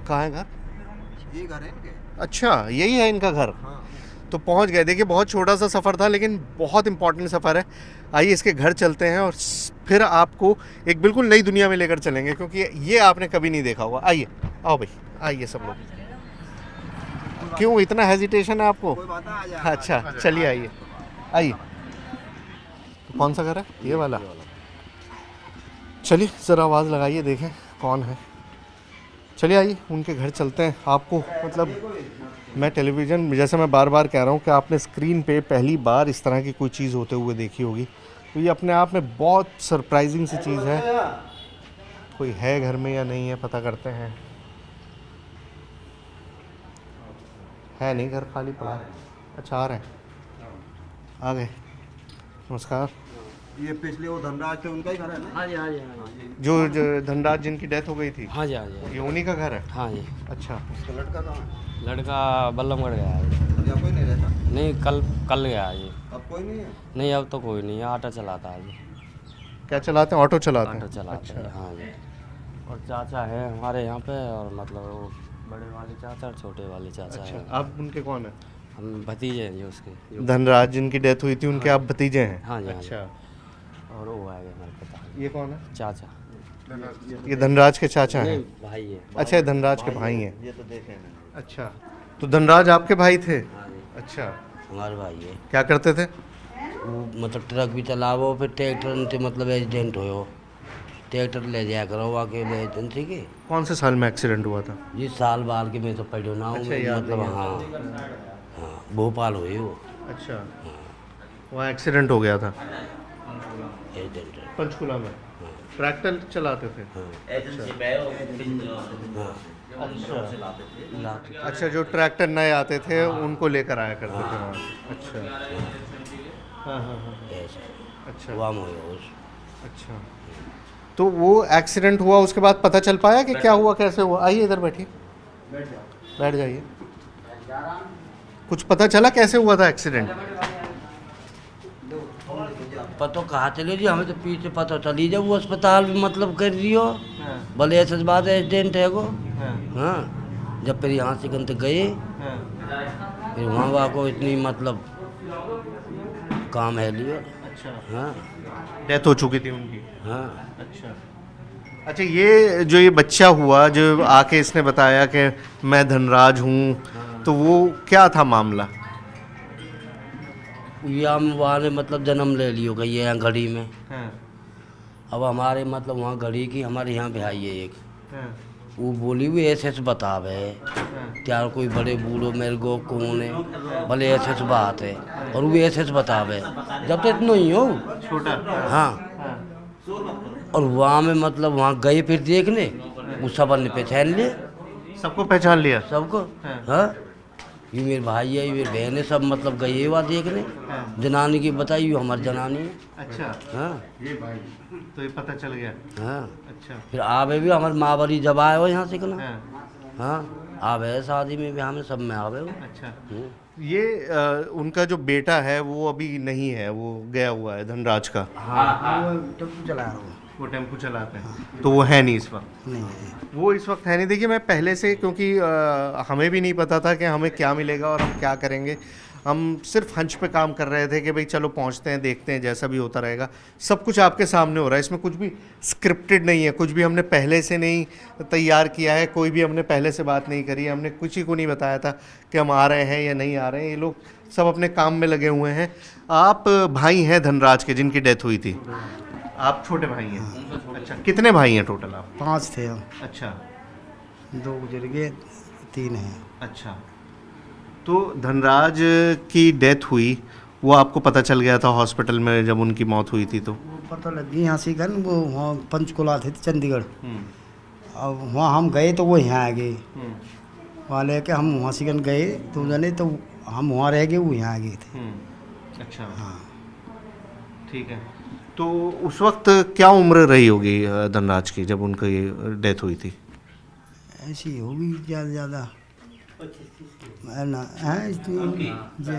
कहाँ है घर? ये घर है इनके। अच्छा, यही है इनका घर। हाँ। तो पहुंच गए। देखिए बहुत छोटा सा सफ़र था लेकिन बहुत इंपॉर्टेंट सफ़र है। आइए इसके घर चलते हैं और फिर आपको एक बिल्कुल नई दुनिया में लेकर चलेंगे, क्योंकि ये आपने कभी नहीं देखा होगा। आइए, आओ भाई, आइए सब लोग। क्यों इतना हेजिटेशन है आपको? कोई बात नहीं, आ जाए। अच्छा चलिए, आइए आइए। तो कौन सा घर है? ये वाला। चलिए ज़रा आवाज़ लगाइए, देखें कौन है। चलिए आइए उनके घर चलते हैं। आपको मतलब मैं टेलीविज़न, जैसे मैं बार बार कह रहा हूँ कि आपने स्क्रीन पे पहली बार इस तरह की कोई चीज़ होते हुए देखी होगी, तो ये अपने आप में बहुत सरप्राइजिंग सी चीज़ है। कोई है घर में या नहीं है, पता करते हैं। है नहीं, घर खाली पड़ा है। अच्छा, आ रहे हैं, आ गए। नमस्कार। ये पिछले वो धनराज थे, उनका ही घर है ना? हाँ जी हाँ जी हाँ जी जो धनराज जिनकी डेथ हो गई थी, हाँ जी हाँ जी ये उन्हीं का घर है? हाँ जी। अच्छा। उसका लड़का कहाँ है? लड़का बल्लमगढ़ गया है। या कोई नहीं रहता? नहीं, कल गया जी। अब कोई नहीं है? नहीं, अब तो कोई नहीं है, ऑटो चलाता है जी। क्या चलाते हैं? ऑटो चलाते हैं? ऑटो चलाते हैं, अच्छा। हाँ जी। और चाचा है हमारे यहाँ पे, और मतलब वो बड़े वाले चाचा और छोटे वाले चाचा अच्छा, है। आप उनके कौन है? हम भतीजे हैं जी उसके। धनराज जिनकी डेथ हुई थी, उनके आप भतीजे हैं? हाँ जी हाँ जी। अच्छा। और वो है हमारे पिता, ये कौन है? चाचा। ये धनराज के चाचा हैं? नहीं, भाई है। अच्छा, ये धनराज के भाई हैं। ये तो देखे नहीं। अच्छा, तो धनराज आपके भाई थे? हाँ जी, अच्छा, हमारे भाई है। क्या करते थे? वो मतलब ट्रक भी चलावो, फिर ट्रैक्टर से मतलब एक्सीडेंट हो, ट्रैक्टर ले जाया करो आके एजेंसी के। कौन से साल में एक्सीडेंट हुआ था? ये साल बाल के मैं तो पढ़ो ना हूँ। अच्छा, याद मतलब नहीं है। हाँ हाँ, भोपाल हुई वो अच्छा, वहाँ एक्सीडेंट हो गया था एक्सीडेंट। पंचकुला में। ट्रैक्टर चलाते थे? हाँ। अच्छा, जो ट्रैक्टर नए आते थे उनको लेकर आया करते थे वहाँ। अच्छा, हाँ हाँ हाँ, अच्छा अच्छा। तो वो एक्सीडेंट हुआ, उसके बाद पता चल पाया कि क्या हुआ, कैसे हुआ? आइए इधर बैठिए, बैठ जाइए। कुछ पता चला कैसे हुआ था एक्सीडेंट? पता कहाँ चले जी, हमें तो पीछे पता चली जब वो अस्पताल में मतलब कर दियो, भले ऐसे बात एक्सीडेंट है वो। हाँ, जब फिर यहाँ से गंत गए, फिर वहाँ को इतनी मतलब काम है लियो। अच्छा, हाँ डेथ हो चुकी थी उनकी? हाँ। अच्छा अच्छा, ये जो ये बच्चा हुआ जो आके इसने बताया कि मैं धनराज हूँ, तो वो क्या था मामला? या वाले मतलब जन्म ले लियो गई है यहाँ घड़ी में। हाँ, अब हमारे मतलब वहाँ घड़ी की हमारे यहाँ भाई है एक, हाँ, वो बोली हुई ऐसे ऐसे बतावे हाँ, क्या कोई बड़े बूढ़ो मेरे को कौन है, भले ऐसे ऐसे बात है, और वो ऐसे ऐसे बतावे जब तक इतना ही हो। छोटा। हाँ, हाँ, और वहाँ में मतलब वहाँ गए फिर देखने, वो सब ने पहचान लिए सबको पहचान लिया? सबको। हाँ। हाँ, ये मेरे भाई है, ये मेरे बहन है, सब मतलब गए हुआ देखने। हाँ। जनानी की बताई, ये हमारी जनानी है। अच्छा, हाँ तो ये पता चल गया? हाँ। अच्छा। फिर आवे भी हमारे माँ बड़ी जब आए हो यहाँ से कहना। हाँ, हाँ, आवे शादी में भी हमें सब में आवे हो। अच्छा। ये उनका जो बेटा है वो अभी नहीं है, वो गया हुआ है धनराज का? हाँ, वो टेम्पो चला रहा हूँ। वो टेम्पो चलाते हैं, तो वो है नहीं इस वक्त? नहीं, वो इस वक्त है नहीं। देखिए मैं पहले से, क्योंकि हमें भी नहीं पता था कि हमें क्या मिलेगा और हम क्या करेंगे। हम सिर्फ हंच पे काम कर रहे थे कि भाई चलो पहुंचते हैं, देखते हैं, जैसा भी होता रहेगा। सब कुछ आपके सामने हो रहा है, इसमें कुछ भी स्क्रिप्टेड नहीं है, कुछ भी हमने पहले से नहीं तैयार किया है, कोई भी हमने पहले से बात नहीं करी है, हमने कुछ ही को नहीं बताया था कि हम आ रहे हैं या नहीं आ रहे हैं। ये लोग सब अपने काम में लगे हुए हैं। आप भाई हैं धनराज के जिनकी डेथ हुई थी? आप छोटे भाई हैं? अच्छा, कितने भाई हैं टोटल आप? 5 थे हम, अच्छा 2 गुजर गए, 3 हैं। अच्छा, तो धनराज की डेथ हुई, वो आपको पता चल गया था हॉस्पिटल में जब उनकी मौत हुई थी तो? वो पता लग गई यहाँ से गन, वो वहाँ पंचकुला थे चंडीगढ़। हम्म, अब वहाँ हम गए तो वो यहाँ आ गए, हम्म, वहाँ लेके हम वहाँ से गन गए 2 जने, तो हम वहाँ रह गए, वो यहाँ आ गए थे। अच्छा, हाँ, ठीक है। तो उस वक्त क्या उम्र रही होगी धनराज की जब उनकी डेथ हुई थी? ऐसी होगी ज़्यादा ज़्यादा ना, है इतनी होगी जी।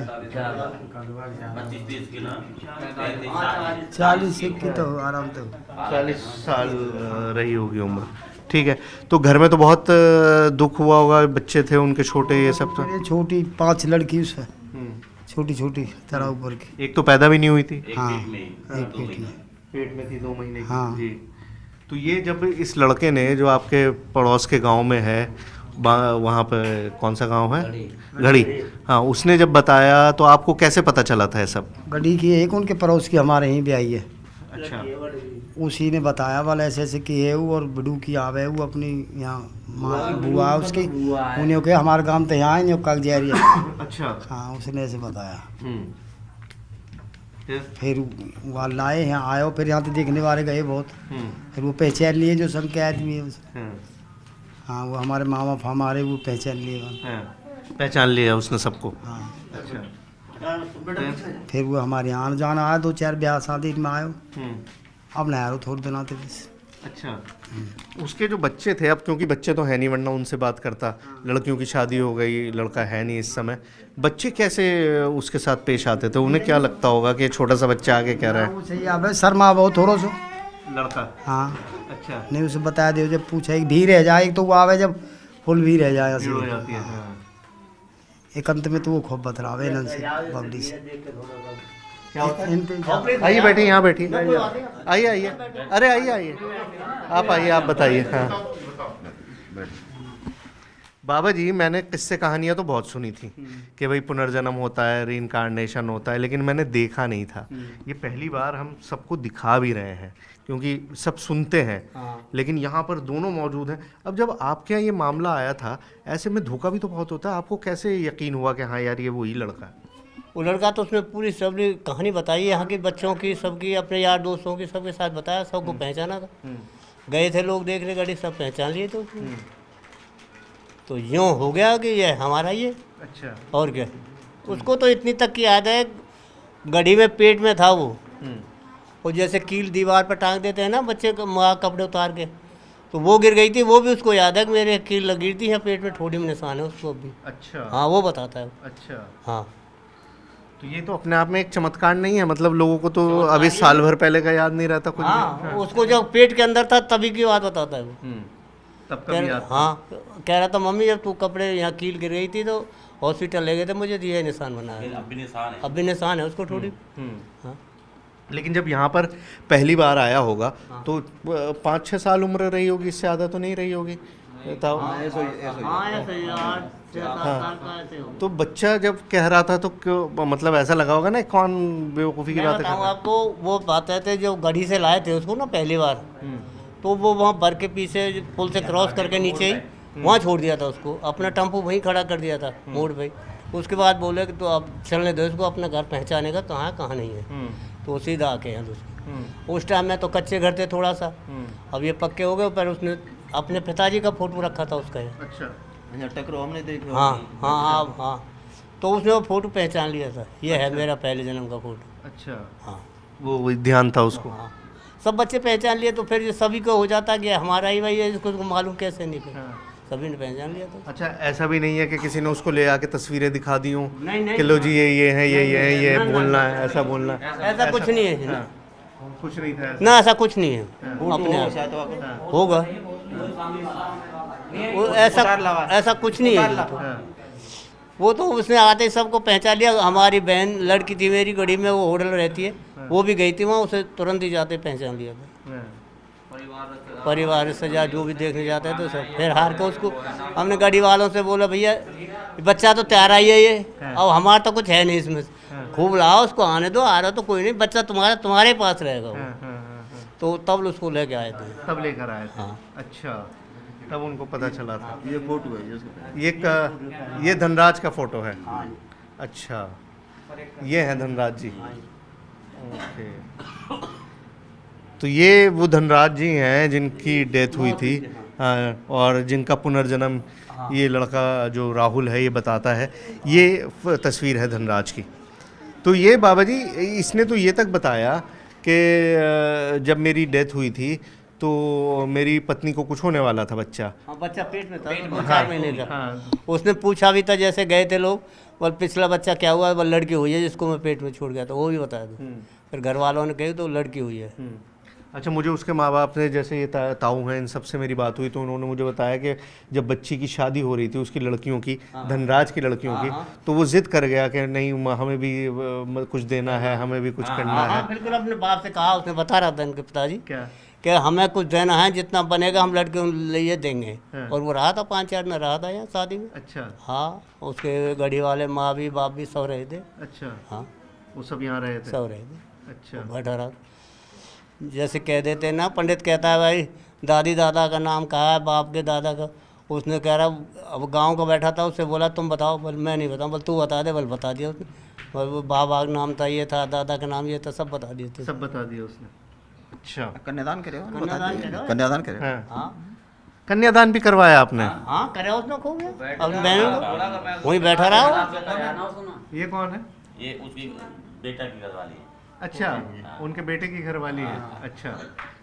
40 की तो आराम तो। 40 साल रही होगी उम्र। ठीक है। तो घर में तो बहुत दुख हुआ होगा, बच्चे थे उनके छोटे, ये सब तो। मेरे छोटी 5 लड़की उसमें, छोटी छोटी तरह ऊपर की। एक तो पैदा भी नहीं हुई थी, हाँ एक बेटी है। पेट में थी 2 महीने की। हाँ। जी। तो ये जब इस लड़के ने, जो आपके पड़ोस के गांव में है, वहाँ पे कौन सा गांव है, घड़ी, हाँ, उसने जब बताया तो आपको कैसे पता चला था ये सब? गड्डी की एक उनके पड़ोस की हमारे यहीं भी आई है, अच्छा। उसी ने बताया वाला ऐसे ऐसे कि है वो, और बड़ू की आवे वो अपनी यहाँ माँ बुआ है उसकी, उन्हें कहे हमारे गांव तो यहाँ है कल जा रही है। अच्छा। हाँ उसने ऐसे बताया। फिर? फिर वहाँ लाए यहाँ आयो, फिर यहाँ तो देखने वाले गए बहुत, फिर वो पहचान लिए जो संग के आदमी है उसे। हाँ वो हमारे मामा हमारे वो पहचान लिए वहाँ। पहचान लिया उसने सबको। हाँ अच्छा। फिर वो हमारे यहाँ जाना आया, 2-4 ब्याह शादी में आयो, अब ना यारो थोड़ी दिन आते बस। अच्छा। उसके जो बच्चे थे, अब क्योंकि बच्चे तो है नहीं, वरना उनसे बात करता, लड़कियों की शादी हो गई, लड़का है नहीं इस समय, बच्चे कैसे उसके साथ पेश आते थे? उन्हें क्या लगता होगा कि छोटा सा बच्चा आगे कह रहा है? वो सही आवे शर्मा बहुत थोड़ा सो लड़का। हाँ। अच्छा। नहीं उसे बताया दे, जब पूछा एक भी रह जाए तो वो आवे, जब फुल भी रह जाए भीड़ हो जाती है। हाँ। एक अंत में तो वो खूब बतरावे इनन से बबली से। क्या होता है? इनते आइए बैठिए, यहाँ बैठिए, आइए आइए, अरे आइए आइए, आप आइए, आप बताइए। हाँ बाबा जी, मैंने किस्से कहानियाँ तो बहुत सुनी थी कि भाई पुनर्जन्म होता है, रीइंकार्नेशन होता है, लेकिन मैंने देखा नहीं था। ये पहली बार हम सबको दिखा भी रहे हैं, क्योंकि सब सुनते हैं, लेकिन यहाँ पर दोनों मौजूद हैं। अब जब आपके यहाँ ये मामला आया था, ऐसे में धोखा भी तो बहुत होता है, आपको कैसे यकीन हुआ कि हाँ यार ये वही लड़का है? वो लड़का तो उसने पूरी सबने कहानी बताई है, यहाँ के बच्चों की, सबकी, अपने यार दोस्तों की, सबके साथ बताया, सबको पहचाना था। गए थे लोग देखने, गाड़ी सब पहचान लिए थे उसने। तो यूँ हो गया कि ये हमारा ही है। अच्छा। और क्या, उसको तो इतनी तक की याद है, गड्डी में पेट में था वो, और जैसे कील दीवार पर टांग देते हैं ना बच्चे को, माँ कपड़े उतार के, तो वो गिर गई थी, वो भी उसको याद है कि मेरे कील लगी थी यहाँ पेट में, थोड़ी में निशान है उसको अभी। अच्छा। हाँ वो बताता है। अच्छा। हाँ तो ये तो अपने आप में एक चमत्कार नहीं है? मतलब लोगों को तो अभी साल भर पहले का याद नहीं रहता कुछ भी। हाँ, उसको जब पेट के अंदर था तभी की बात बताता है वो। तब कभी याद? हाँ कह रहा था मम्मी जब तू कपड़े यहाँ कील गिर गई थी तो हॉस्पिटल ले गए थे, मुझे ये निशान बना है, अब भी निशान है उसको थोड़ी। हाँ लेकिन जब यहाँ पर पहली बार आया होगा तो 5-6 साल उम्र रही होगी, इससे ज़्यादा तो नहीं रही होगी? बताओ। हाँ ऐसे ही 8-6 साल का ऐसे हो। तो बच्चा जब कह रहा था तो क्यों, मतलब ऐसा लगा होगा ना, कौन बेवकूफ़ी की मैं बात बताऊँ है? आपको, वो बताते थे जो गढ़ी से लाए थे उसको ना पहली बार, तो वो वहाँ बर के पीछे पुल से क्रॉस करके नीचे ही वहाँ छोड़ दिया था उसको, अपना टेम्पो वहीं खड़ा कर दिया था मोड़ पे। उसके बाद बोले कि तो अब चलने दो इसको, अपना घर पहचानेगा कहाँ है कहाँ नहीं है। तो सीधा आके हैं दूसरे। उस टाइम में तो कच्चे घर थे थोड़ा सा, अब ये पक्के हो गए, पर उसने अपने पिताजी का फोटो रखा था उसका। अच्छा। टकरो हमने देखा। हाँ हाँ हाँ हाँ, तो उसने वो फोटो पहचान लिया था, ये है मेरा पहले जन्म का फोटो। अच्छा। हाँ वो ध्यान था उसको। हाँ, सब बच्चे पहचान लिए, तो फिर ये सभी को हो जाता कि हमारा ही भाई है, इसको मालूम कैसे नहीं फिर सभी ने पहचान लिया था। अच्छा, ऐसा भी नहीं है कि किसी ने उसको ले आके तस्वीरें दिखा दी हों नहीं कि लो जी ये है, ये बोलना है, ऐसा बोलना है? ऐसा कुछ नहीं है हाँ, कुछ नहीं था ऐसा। ना, ऐसा कुछ नहीं है अपने आप होगा वो, ऐसा कुछ नहीं है। हाँ। वो तो उसने आते ही सबको पहचान लिया। हमारी बहन लड़की थी मेरी गढ़ी में, वो होटल रहती है, वो भी गई थी वहाँ, उसे तुरंत ही जाते पहचान लिया था। हाँ। परिवार से जा जो भी देखने जाते हैं तो सब, फिर हार के उसको हमने गाड़ी वालों से बोला भैया बच्चा तो तैयार ही है ये, अब हमारा तो कुछ है नहीं इसमें, खूब लाओ उसको, आने दो, आ रहा तो कोई नहीं, बच्चा तुम्हारे पास रहेगा वो। तो तब उसको लेके आए थे। तब लेकर आए थे। हाँ। अच्छा, तब उनको पता चला था। ये फोटो है इसका। ये धनराज का फोटो है? अच्छा, ये है धनराज जी। ओके, तो ये वो धनराज जी हैं जिनकी डेथ हुई थी। हाँ, और जिनका पुनर्जन्म ये लड़का जो राहुल है ये बताता है। ये तस्वीर है धनराज की। तो ये बाबा जी, इसने तो ये तक बताया कि जब मेरी डेथ हुई थी तो मेरी पत्नी को कुछ होने वाला था, बच्चा। हाँ, बच्चा पेट में था, 4 महीने का। हाँ। उसने पूछा भी था, जैसे गए थे लोग, बोल पिछला बच्चा क्या हुआ, बोल लड़की हुई है जिसको मैं पेट में छोड़ गया था, वो भी बताया था। फिर घर वालों ने कही तो लड़की हुई है। अच्छा, मुझे उसके माँ बाप ने, जैसे ये ताऊ हैं, इन सबसे मेरी बात हुई तो उन्होंने मुझे बताया कि जब बच्ची की शादी हो रही थी उसकी लड़कियों की, धनराज की लड़कियों की, तो वो जिद कर गया कि नहीं हमें भी कुछ देना है, हमें भी कुछ करना है। बिल्कुल अपने बाप से कहा, उसने बता रहा था इनके पिताजी क्या? कि हमें कुछ देना है, जितना बनेगा हम लड़के लिए देंगे। और वो रहा था 5-4 दिन रहा था यहाँ शादी में। अच्छा हाँ, उसके गढ़ी वाले माँ भी बाप भी सब रहे थे। अच्छा, हाँ, वो सब यहाँ रहे थे। सब रहे थे। अच्छा, बैठा रहा, जैसे कह देते ना, पंडित कहता है भाई दादी दादा का नाम कहा है, बाप के दादा का। उसने कह रहा, अब गांव का बैठा था, उससे बोला तुम बताओ। बोल मैं नहीं बताऊँ। बोल तू बता दे। बोल बता दिया उसने। बोल वो बाबा का नाम था, ये था, दादा का नाम ये था, सब बता दिए थे। सब बता दिया उसने। अच्छा, कन्यादान करे हो? कन्यादान करे हो? कन्यादान करे हो? हाँ, हाँ कन्यादान भी करवाया आपने? हाँ, करे उसने खूब। अब मैं वहीं बैठा रहा हूँ। ये कौन है? ये उसकी बेटा की घरवाली है। अच्छा, उनके बेटे की घरवाली है। अच्छा,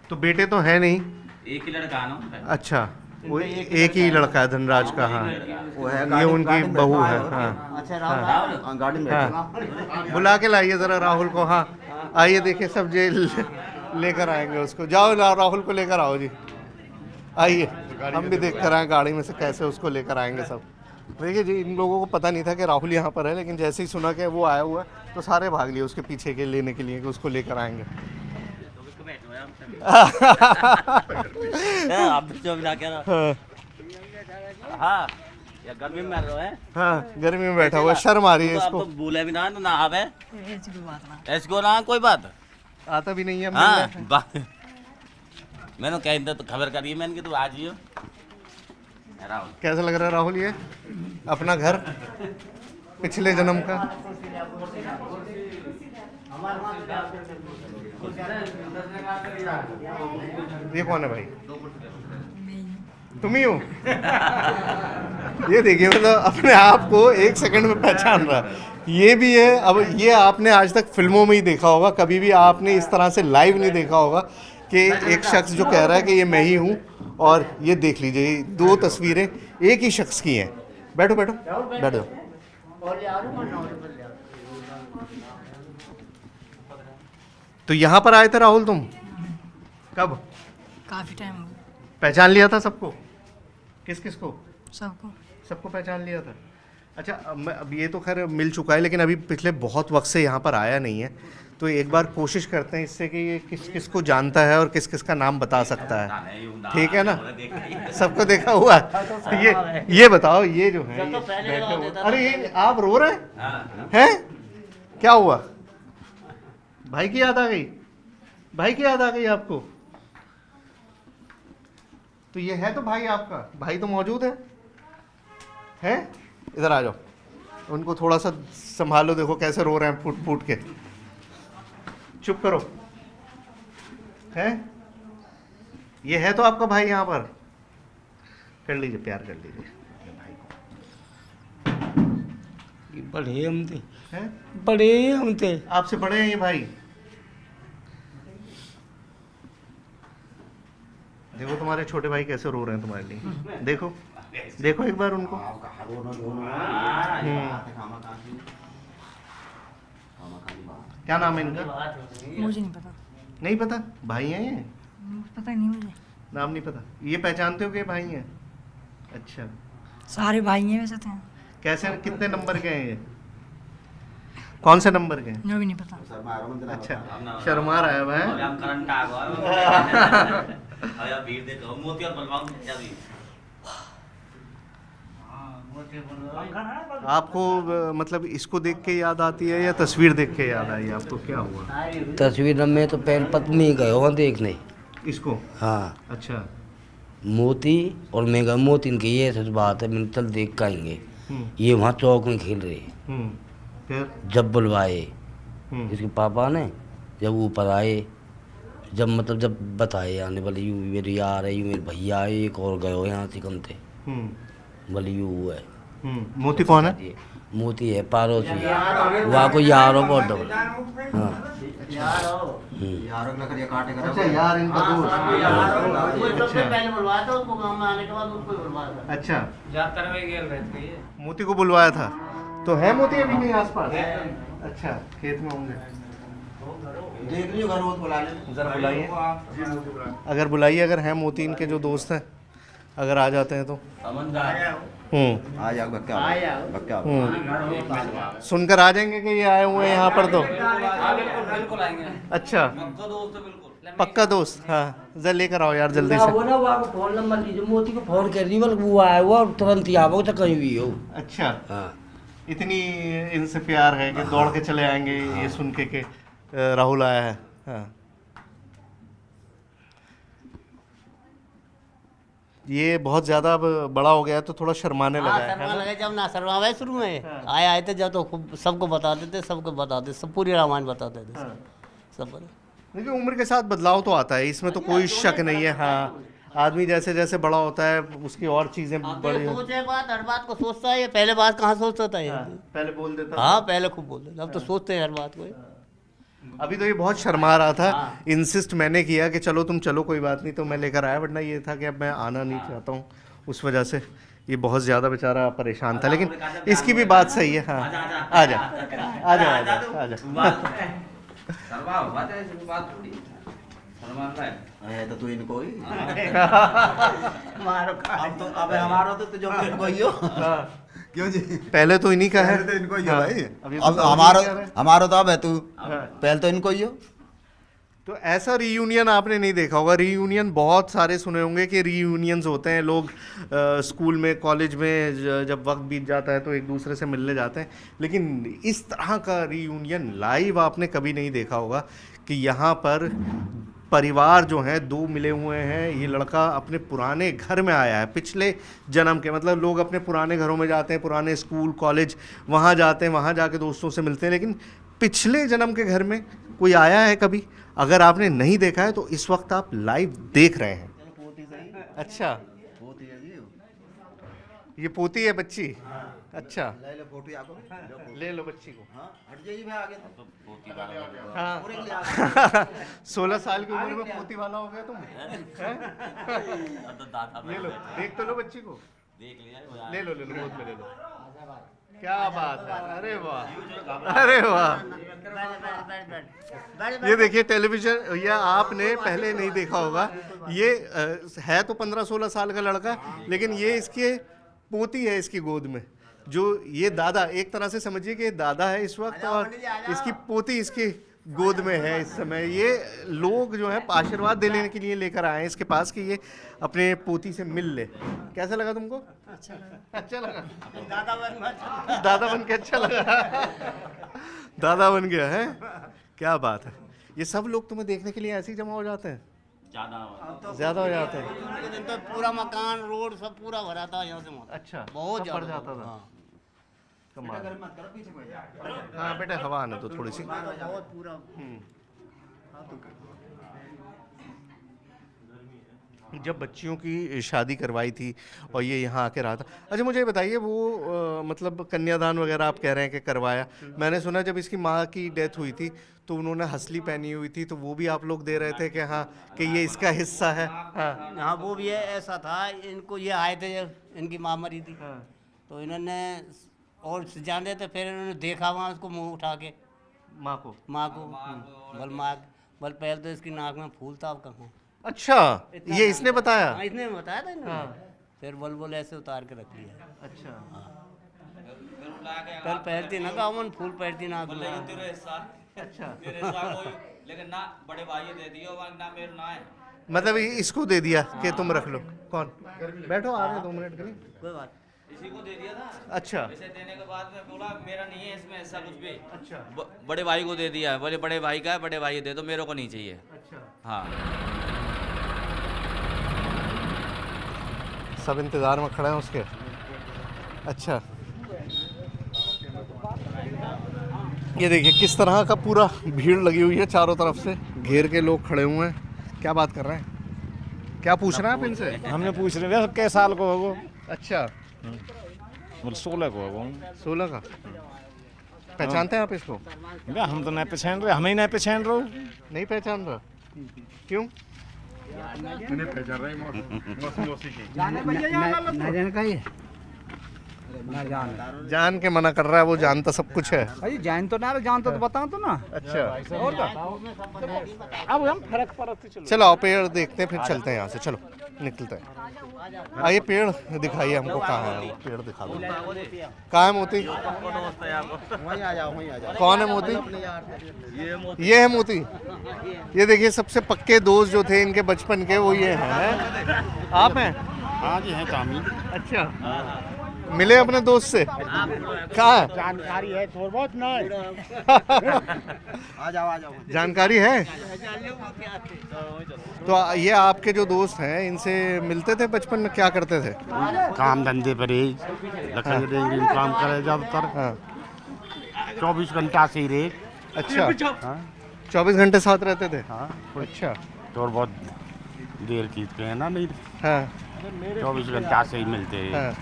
तो बेटे तो है नहीं? एक ही लड़का है ना। अच्छा, वो एक ही लड़का है धनराज का। हाँ, वो है ये उनकी बहू है। हाँ, अच्छा राहुल, हाँ, गाड़ी में हाँ, बुला के लाइए जरा राहुल को। हाँ, आइए, देखिए सब जेल लेकर आएंगे उसको। जाओ राहुल को लेकर आओ जी, आइए, हम भी देख कर आए गाड़ी में से कैसे उसको लेकर आएंगे सब। देखिए जी, इन लोगों को पता नहीं था कि राहुल यहाँ पर है, लेकिन जैसे ही सुना कि वो आया हुआ है तो सारे भाग लिए उसके पीछे के लेने के लिए कि उसको लेकर आएंगे। आप जो ना कह रहा। हाँ, या गर्मी में रहो है। हाँ, गर्मी में बैठा हुआ है, शर्म आ रही है तो इसको। बोले भी ना ना आवे ऐसको ना कोई बात आता भी नहीं है। हाँ मैंने कह तो खबर करी मैंने कि तू आज ही हो। राहुल कैसा लग रहा है राहुल, ये अपना घर पिछले जन्म का? ये कौन है भाई? तुम ही हो? ये देखिए, मतलब अपने आप को 1 सेकंड में पहचान रहा है। ये भी है। अब ये आपने आज तक फिल्मों में ही देखा होगा, कभी भी आपने इस तरह से लाइव नहीं देखा होगा कि एक शख्स जो कह रहा है कि ये मैं ही हूँ। और ये देख लीजिए, 2 तस्वीरें एक ही शख्स की हैं। बैठो बैठो बैठ जाओ। तो यहाँ पर आए थे राहुल तुम? कब? काफ़ी टाइम हो गया। पहचान लिया था सबको? किस किस को? सबको। सबको पहचान लिया था। अच्छा, अब ये तो खैर मिल चुका है, लेकिन अभी पिछले बहुत वक्त से यहाँ पर आया नहीं है, तो एक बार कोशिश करते हैं इससे कि ये किस किस को जानता है और किस किस का नाम बता सकता है। ठीक है ना? सबको देखा हुआ है। ये बताओ, ये जो है ये बैठे हुए, अरे ये आप रो रहे हैं? क्या हुआ? भाई की याद आ गई? भाई की याद आ गई आपको? तो ये है तो भाई आपका, भाई तो मौजूद है? इधर आ जाओ, उनको थोड़ा सा संभालो। देखो कैसे रो रहे हैं फूट फूट के। चुप करो। है ये है तो आपका भाई यहाँ पर? कर लीजिए, प्यार कर लीजिए भाई को। बड़े हम थे, हैं? बड़े हम थे। आपसे बड़े हैं ये भाई? देखो तुम्हारे छोटे भाई कैसे रो रहे हैं तुम्हारे लिए। देखो देखो एक बार उनको। क्या नाम है इनका? मुझे नहीं पता। नहीं पता? भाई हैं ये? पता ही नहीं मुझे। नाम नहीं पता? ये पहचानते हो कि ये भाई हैं? अच्छा, सारे भाई हैं वैसे तो। कैसे, कितने नंबर के हैं ये? कौन से नंबर के हैं? जो भी नहीं पता। अच्छा, शर्मा रहा है भाई। हम करंट आ गए और यार भीड़ देखो मोती और बलवान अभी आपको मतलब इसको देख के याद आती है या तस्वीर देख के याद आई आपको? क्या हुआ? तस्वीर में तो पहले पत्नी गए हो देखने। इसको? हाँ, अच्छा। मोती और मेगा मोती इनकी ये सच बात है। मैंने चल देख के आएंगे। ये वहाँ चौक में खेल रहे। फिर जब बुलवाए इसके पापा ने, जब ऊपर आए, जब बताए आने वाले यू मेरे यार है, यू मेरे भैया है, एक और गए हो यहाँ से कमते बोले यू है। मोती कौन है? मोती है पारोसी है, वहाँ को यार हो बहुत डबल। हाँ, अच्छा यार, इनका दोस्त। पहले बुलवाया था उसको, गाँव में आने के बाद उसको बुलवाया था। अच्छा, मोती को बुलवाया था। तो है मोती अभी नहीं आसपास? अच्छा, खेत में होंगे। देख लियो घर वो बुला ले ज़रा बुलाइए, अगर बुलाइए, अगर हैं मोतीन के जो दोस्त हैं, अगर आ जाते हैं तो। आ जा बक्का सुनकर आ जाएंगे कि ये आए हुए हैं यहाँ पर तो। बिल्कुल आएंगे। अच्छा, बिल्कुल पक्का दोस्त। हाँ, जरा लेकर आओ यार जल्दी वो से। ना वो आपको फोन नंबर लीजिए, मोती को फोन कर दी, बल्कि वो आया हुआ और तुरंत ही आओ तो कहीं भी हो। अच्छा, हाँ इतनी इनसे प्यार है कि दौड़ के चले आएंगे ये सुन के राहुल आया है। हाँ, ये बहुत ज्यादा अब बड़ा हो गया है तो थोड़ा शर्माने लगा है शर्मा ना? लगे जब ना शर्मा शुरू में आए थे जब तो खूब सबको बताते थे, सब पूरी रामायण बताते थे सब बड़े। देखिए उम्र के साथ बदलाव तो आता है, इसमें तो कोई शक नहीं है। हाँ, आदमी जैसे जैसे बड़ा होता है उसकी और चीजें बड़ी सोचे बात, हर बात को सोचता है, ये पहले बात कहाँ सोचता था ये। पहले बोल देता हाँ पहले खूब बोलते थे, अब तो सोचते हैं हर बात को। अभी तो ये बहुत शर्मा रहा था। इंसिस्ट मैंने किया कि चलो तुम चलो, कोई बात नहीं, तो मैं लेकर आया, वरना ये था कि अब मैं आना नहीं चाहता हूँ, उस वजह से ये बहुत ज़्यादा बेचारा परेशान था। लेकिन इसकी भी बात सही है। हाँ, आ जा आ जा आ जा आ जा। तो तू इनको ही अब हमारा तो जो इनको ही हो क्यों जी पहले तो इन्हीं का है। पहले तो इनको ही हो भाई। अभी अब बताओ हमारा क्या है? हमारा तो अब है तू पहले तो इनको ही हो। तो ऐसा रीयूनियन आपने नहीं देखा होगा। रीयूनियन बहुत सारे सुने होंगे कि रीयूनियंस होते हैं, लोग स्कूल में कॉलेज में जब वक्त बीत जाता है तो एक दूसरे से मिलने जाते हैं, लेकिन इस तरह का रीयूनियन लाइव आपने कभी नहीं देखा होगा कि यहाँ पर परिवार जो हैं दो मिले हुए हैं। ये लड़का अपने पुराने घर में आया है, पिछले जन्म के, मतलब लोग अपने पुराने घरों में जाते हैं, पुराने स्कूल कॉलेज वहाँ जाते हैं, वहाँ जाके दोस्तों से मिलते हैं, लेकिन पिछले जन्म के घर में कोई आया है कभी? अगर आपने नहीं देखा है तो इस वक्त आप लाइव देख रहे हैं। अच्छा, ये पोती है बच्ची। अच्छा, ले लो बच्ची को। हाँ 16 साल की उम्र में पोती वाला हो गया तुम हैं? ले लो, देख तो लो बच्ची को। ले लो गोद में ले लो। क्या बात है, अरे वाह अरे वाह। ये देखिए टेलीविजन, या आपने पहले नहीं देखा होगा, ये है तो 15-16 साल का लड़का, लेकिन ये इसके पोती है इसकी गोद में। जो ये दादा, एक तरह से समझिए कि दादा है इस वक्त और इसकी पोती इसकी गोद में है इस समय। ये लोग जो है आशीर्वाद देने के लिए लेकर आए हैं इसके पास कि ये अपने पोती से मिल ले। कैसा लगा तुमको? अच्छा लगा। दादा बन के अच्छा लगा। दादा बन गया है, क्या बात है। ये सब लोग तुम्हें देखने के लिए ऐसे ही जमा हो जाते हैं? ज्यादा हो जाते हैं। तो पूरा मकान रोड सब पूरा भरा था यहाँ से। अच्छा, बहुत सब पड़ जाता था। कमाल। हाँ बेटा, हवा आने दो थोड़ी सी। बहुत पूरा जब बच्चियों की शादी करवाई थी और ये यहाँ आके रहा था। अच्छा मुझे ये बताइए, वो मतलब कन्यादान वगैरह आप कह रहे हैं कि करवाया, मैंने सुना जब इसकी माँ की डेथ हुई थी तो उन्होंने हसली पहनी हुई थी, तो वो भी आप लोग दे रहे थे कि हाँ कि ये इसका हिस्सा है? हाँ हाँ वो भी है। ऐसा था, इनको ये आए थे जब इनकी माँ मरी थी तो इन्होंने और जान रहे थे, फिर इन्होंने देखा वहाँ उसको मुँह उठा के माँ को बल पहले तो इसकी नाक में फूल था, अब कहाँ। अच्छा, ये इसने बताया? हाँ, इसने बताया था इन्होंने। फिर बल ऐसे उतार के रख लिया। अच्छा, कल पहनती ना कामन फूल पहनती नाक में। अच्छा लेकिन ना बड़े भाई दे दियो, ना मेरे ना है। मतलब इसको दे दिया कि तुम रख लो। कौन? बैठो, आ रहे हैं 2 मिनट के लिए। कोई बात इसी को दे दिया था। अच्छा, इसे देने के बाद में बोला मेरा नहीं है इसमें ऐसा कुछ भी। अच्छा बड़े भाई को दे दिया है, बोले बड़े भाई का है, बड़े भाई दे दो, मेरे को नहीं चाहिए। अच्छा, हाँ सब इंतज़ार में खड़े हैं उसके। अच्छा, ये देखिए किस तरह का पूरा भीड़ लगी हुई है, चारों तरफ से घेर के लोग खड़े हुए हैं। क्या बात कर रहे हैं? क्या पूछ रहे हैं आप इनसे? हमने पूछ रहे हैं कै साल को है वो? अच्छा, बोले 16 को है वो। 16 का। पहचानते हैं आप इसको? क्या हम तो नहीं पहचान रहे, हमें ही नहीं पहचान रहे। नहीं पहचान रहा? क्यों? जान के मना कर रहा है, वो जानता सब कुछ है। भाई जान तो ना जानता तो बताओ तो ना। अच्छा और क्या अब हम फर्क पड़ते चलो। चलो आओ पेड़ देखते हैं, फिर चलते हैं यहाँ से। चलो निकलते हैं। आइए पेड़ दिखाइए हमको, कहाँ है वो पेड़, दिखा दो। कहाँ है मोती? कौन है मोती? ये है मोती। ये देखिए सबसे पक्के दोस्त जो थे इनके बचपन के, वो ये हैं। आप हैं? हाँ जी है कामी। अच्छा, मिले अपने दोस्त से? कहाँ है? जानकारी है थोड़ा बहुत ना आ जाओ जानकारी है? तो ये आपके जो दोस्त हैं इनसे मिलते थे बचपन में, क्या करते थे? काम धंधे पर ही लकड़ी रेंज काम करे ज्यादातर। हाँ। 24 घंटा से ही रे। अच्छा, 24 घंटे साथ रहते थे? हाँ अच्छा। थोड़ा बहुत देर की है ना, नहीं हाँ 24 घंटा से ही मिलते हैं। हाँ।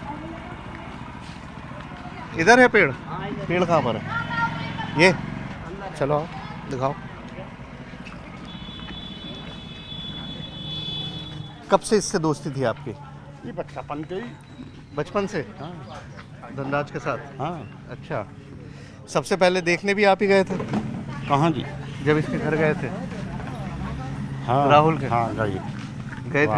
इधर है पेड़? पेड़ कहाँ पर है? ये चलो आओ दिखाओ। कब से इससे दोस्ती थी आपकी? ये बचपन के ही। बचपन से? हाँ धनराज के साथ? हाँ। अच्छा, सबसे पहले देखने भी आप ही गए थे? कहाँ जी? जब इसके घर गए थे? हाँ राहुल के? हाँ गए गए थे?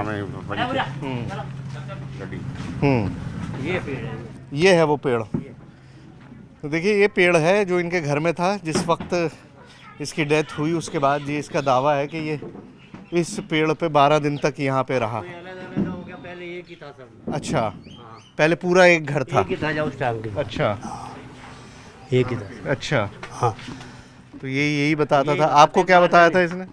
ये है वो पेड़। तो देखिए ये पेड़ है जो इनके घर में था जिस वक्त इसकी डेथ हुई। उसके बाद ये इसका दावा है कि ये इस पेड़ पे 12 दिन तक यहाँ पे रहा। पहले एक ही था सब। अच्छा, पहले पूरा एक घर था? एक ही था जब उस टाइम के। अच्छा, एक ही था। अच्छा। हाँ, तो यही बताता था आपको? क्या बताया था इसने?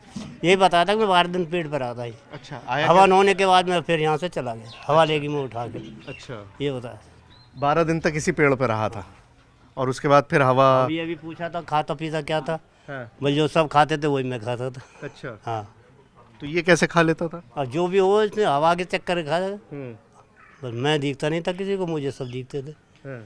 यही बताया था कि मैं 12 दिन पेट पर आता ही। अच्छा, आया हवा न होने के बाद मैं फिर यहाँ से चला गया, हवा लेगी मैं उठा के। अच्छा, ये बताया। 12 दिन तक इसी पेड़ पे रहा था और उसके बाद फिर हवा? अभी पूछा था खाता पीता क्या था। हाँ। भाई जो सब खाते थे वही मैं खाता था। अच्छा। हाँ, तो ये कैसे खा लेता था? और जो भी हो इसने हवा के चक्कर खा। बस मैं दिखता नहीं था किसी को, मुझे सब दिखते थे। हाँ।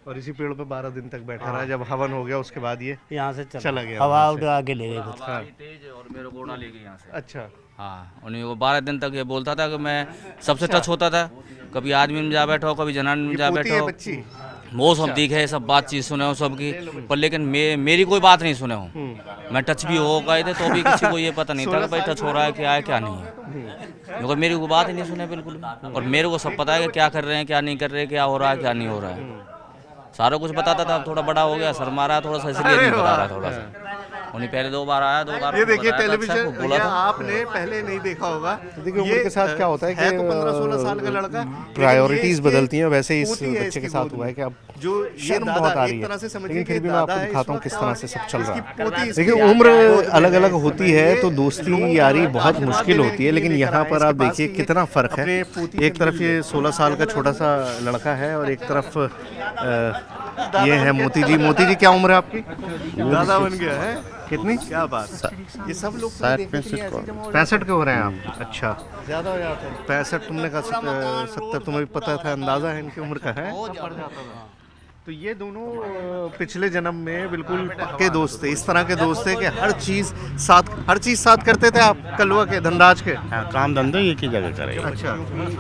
और इसी पेड़ पे 12 दिन तक बैठा रहा। जब हवन हो गया उसके बाद ये यहाँ से चला गया। हवा उड़ा के ले गए। हाँ। तेज और मेरे को उड़ा ले गए यहाँ से। अच्छा। हाँ, उन्हीं को 12 दिन तक ये बोलता था कि मैं सबसे टच होता था। कभी आदमी में जा बैठो, कभी जनान में जा बैठो। बच्ची? वो सब दिखे, सब बातचीत सुने हो सबकी, पर लेकिन मेरी कोई बात नहीं सुने हो। मैं टच भी हो गए थे तो भी किसी को ये पता नहीं था कि भाई टच हो रहा है क्या है क्या नहीं है। मगर मेरी कोई बात ही नहीं सुने बिल्कुल। और मेरे को सब पता है कि क्या कर रहे हैं क्या नहीं कर रहे, क्या हो रहा है क्या नहीं हो रहा है, सारा कुछ बताता था। थोड़ा बड़ा हो गया, शर्मा रहा थोड़ा सा, इसलिए नहीं बता रहा थोड़ा सा। उन्हीं पहले 2 बार आया, 2 बार ये देखिए बताया था, अच्छा टेलीविजन, को बोला ये था। आपने पहले नहीं देखा होगा। देखिए उम्र के साथ क्या होता है कि तो 15-16 साल का लड़का, प्रायोरिटीज बदलती हैं। वैसे ही इस पोती है बच्चे के इसकी साथ गोद हुआ है में। कि अब जो ये शर्म दादा, बहुत आ एक रही तरह है, से समझिए लेकिन कि फिर भी मैं दादा आपको है, दिखाता हूँ इस किस वक्त तरह से सब चल रहा इसकी है। पोती इसकी देखिए याद उम्र आ रही है। अलग अलग होती है तो दोस्ती यारी बहुत मुश्किल होती है, लेकिन यहाँ पर आप देखिए कितना फ़र्क है। एक तरफ ये 16 साल का छोटा सा लड़का है और एक तरफ ये है मोती जी। मोती जी क्या उम्र है आपकी? दादा बन गया है। कितनी? क्या बात। ये सब लोग 65 के हो रहे हैं आप? अच्छा, ज्यादा हो जाते हैं। 65 तुमने कहा, 70 तुम्हें भी पता था, अंदाजा है इनकी उम्र का है? तो ये दोनों पिछले जन्म में बिल्कुल पक्के दोस्त थे। इस तरह के दोस्त थे कि हर चीज साथ करते थे आप? कलवा के, धनराज के? काम धंधे एक ही जगह करे। अच्छा,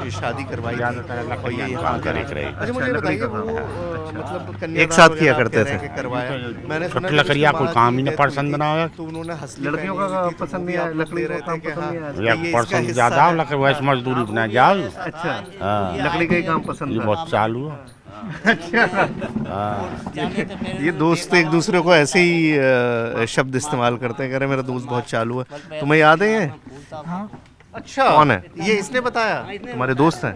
ये शादी करवाई थी। और ये काम करे करे। अच्छा, मुझे बताइए वो मतलब कन्यादान एक साथ किया वगैरह करते कह रहे थे। हैं कि करवाया। मैंने सुना छोटी कि लकड़ियाँ उसके कोई बाद काम ही ना डेथ हुई पसंद थी, ना आया। तो उन्होंने हंसली लड़कियों पहनी का हुई थी, तो पसंद वो नहीं भी आया, आप लोग लकड़ी ले को रहे थे काम कि पसंद हाँ, नहीं आया। ये या इसका पसंद हिस्सा ज़्यादा है। लकड़ी वैसे मजदूरी बना जाओ। अच्छा, हाँ लकड़ी का ही काम पसंद ये था। बहुत चालू है। अच्छा, हाँ ये दोस्त एक दूसरे को ऐसे ही शब्द इस्तेमाल करते हैं, कह रहे मेरा दोस्त बहुत चालू है। तुम्हें याद है ये? अच्छा, कौन है ये? इसने बताया? तुम्हारे दोस्त हैं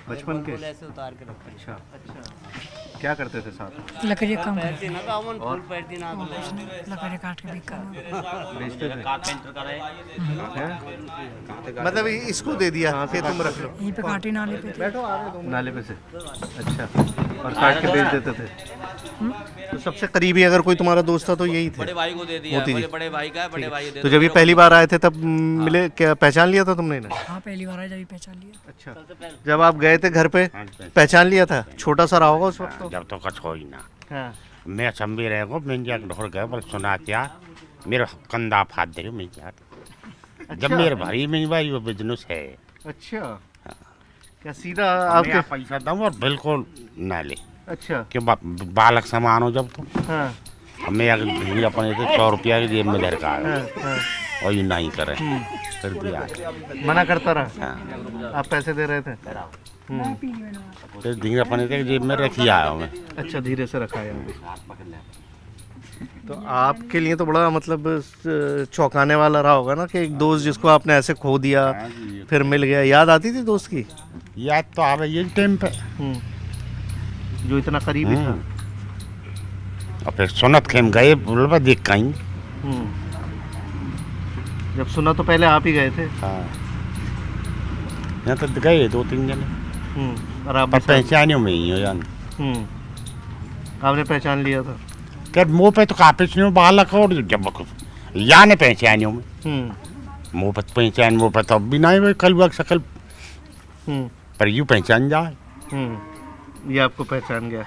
बचपन के? उतार के रखते अच्छा, क्या करते थे साथ? लकड़ी का काम करते हैं। ना गावन फूल पैरती ना हैं, कुछ नहीं, लकड़ी काट के बिकना। बेचते थे? कारपेंटर का रहे। हैं? मतलब इसको दे दिया कि तुम रख लो? यहीं पे काटी नाले पे थे। बैठो, आ रहे तुम नाले पे से? अच्छा, और काट के बेच देते थे? तो सबसे करीबी अगर कोई तुम्हारा दोस्त था तो यही थे? बड़े भाई को दे दिया, मोती जी। बड़े भाई का है, बड़े भाई दे तो दो। जब ये पहली बार आए थे तब मिले, क्या पहचान लिया था तुमने इन्हें? हाँ, पहली बार आया जब ही पहचान लिया। अच्छा, जब आप गए थे घर पे पहचान लिया था? छोटा सा रहा होगा उस वक्त तो? जब तो कछ हो ही ना। हाँ। मैं संभी रहेगा मैं जाकर ढोर गया बल सुना क्या मेरा कंधा फाद दे मैं यार। जब मेरे भाई में भाई वो बिजनेस है। अच्छा, क्या सीधा मैं आपके? पैसा दूँ और बिल्कुल ना ले अच्छा। कि बालक समान हो जब तो हाँ हमें अगर भीड़ अपने से 100 रुपया की जेब में धर का हाँ हाँ। और ये नहीं करे फिर भी आ मना करता रहा? हाँ। आप पैसे दे रहे थे? फिर धीरे अपने से जेब में रखी आया हूँ मैं। अच्छा, धीरे से रखा है यहाँ पे। तो आपके लिए तो बड़ा मतलब चौंकाने वाला रहा होगा ना कि एक दोस्त जिसको आपने ऐसे खो दिया फिर मिल गया। याद आती थी दोस्त की? याद तो आ रही है टाइम पे, जो इतना करीबी था। और फिर सुनत खेम गए बोल देख कहीं। जब सुना तो पहले आप ही गए थे? हाँ, यहाँ तो गए 2-3 जने और आप पर पहचाने में ही हो जान। आपने पहचान लिया था? क्या मुँह पे तो काफी सुनो बालक और जब या ने पहचाने में मुँह पे पहचान, मुँह पे तो अब भी नहीं भाई कल वक्त शकल पर यूँ पहचान जाए। ये आपको पहचान गया?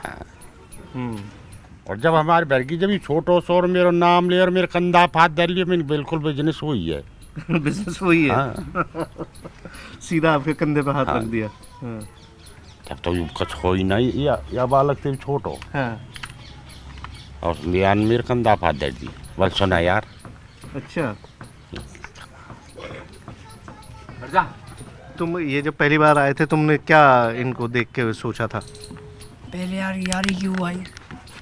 और जब हमारे बरगी जब छोटो सो और मेरा नाम ले और मेरे कंधा हाथ धर लिया, मैंने बिल्कुल बिजनेस हुई है। बिजनेस हुई है? हाँ। सीधा आपके कंधे पे हाथ रख दिया? तब तो यूँ कुछ हो ही नहीं, या बालक थे छोटो। हाँ। और मेरे कंधा हाथ धर दी, बोल सुना यार। अच्छा, तुम ये जब पहली बार आए थे तुमने क्या इनको देख के सोचा था? पहले यार यारी क्यों आई